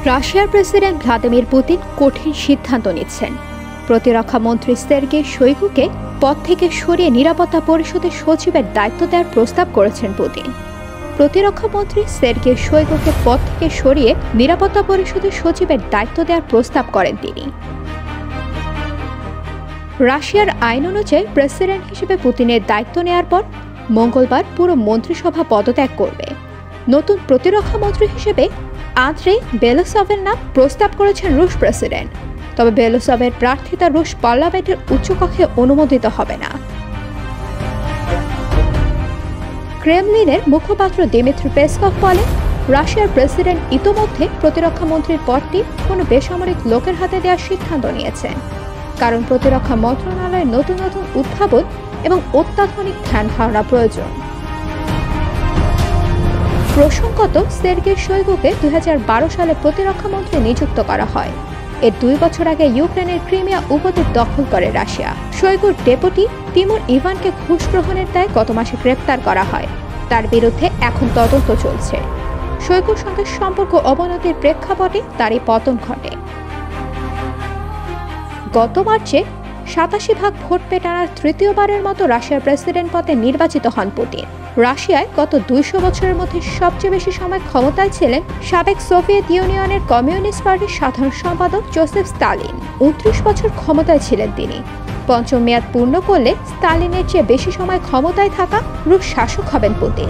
রাশিয়ার president Vladimir Putin কঠিন সিদ্ধান্ত নিচ্ছেন। প্রতিরক্ষা মন্ত্রী সের্গেই শোইগুকে পদ থেকে সরিয়ে নিরাপত্তা পরিষদের সচিবের দায়িত্ব দেওয়ার প্রস্তাব করেছেন পুতিন। প্রতিরক্ষা মন্ত্রী সের্গেই শোইগুকে পদ থেকে সরিয়ে নিরাপত্তা পরিষদের সচিবের দায়িত্ব দেওয়ার প্রস্তাব করেন তিনি। রাশিয়ার আইন অনুযায়ী প্রেসিডেন্ট হিসেবে পুতিনের দায়িত্ব নেয়ার পর মঙ্গলবার পুরো মন্ত্রিসভা পদত্যাগ করবে। নতুন প্রতিরক্ষা মন্ত্রী হিসেবে আন্দ্রেই বেলোসভের নাম প্রস্তাব করেছেন রুশ প্রেসিডেন্ট। তবে বেলোসভের প্রার্থিতা রুশ পার্লামেন্টের উচ্চকক্ষে অনুমোদিত হবে না। ক্রেমলিনের মুখপাত্র দিমিত্রি পেসকভ বলেন, রাশিয়ার প্রেসিডেন্ট ইতোমধ্যে প্রতিরক্ষা মন্ত্রীর পদটি কোনো বেসামরিক লোকের হাতে দেওয়ার সিদ্ধান্ত নিয়েছেন, কারণ প্রতিরক্ষা মন্ত্রণালয়ের নতুন নতুন উদ্ভাবন এবং অত্যাধুনিক ধ্যান ধারণা প্রয়োজন। প্রসঙ্গত, সের্গেই শোইগুকে 2012 সালে প্রতিরক্ষা মন্ত্রী নিযুক্ত করা হয়। এর 2 বছর আগে ইউক্রেনের ক্রিমিয়া উপদ্বীপ দখল করে রাশিয়া। শোইগুর ডেপুটি তিমুর ইভানকে ঘুষ গ্রহণের দায়ে গত মাসে গ্রেপ্তার করা হয়। তার বিরুদ্ধে এখন তদন্ত চলছে। শোইগুর সঙ্গে সম্পর্ক অবনতির প্রেক্ষাপটে তার এই পতন ঘটে। গত মার্চে 87% ভোট পেয়ে টানার তৃতীয়বারের মতো রাশিয়ার প্রেসিডেন্ট পদে নির্বাচিত হন পুতিন। রাশিয়ায় গত 200 বছরের মধ্যে সবচেয়ে বেশি সময় ক্ষমতায় ছিলেন সাবেক সোভিয়েত ইউনিয়নের কমিউনিস্ট পার্টির সাধারণ সম্পাদক জোসেফ স্তালিন। 29 বছর ক্ষমতায় ছিলেন তিনি। পঞ্চম মেয়াদ পূর্ণ করলে স্তালিনের চেয়ে বেশি সময় ক্ষমতায় থাকা রুশ শাসক হবেন পুতিন।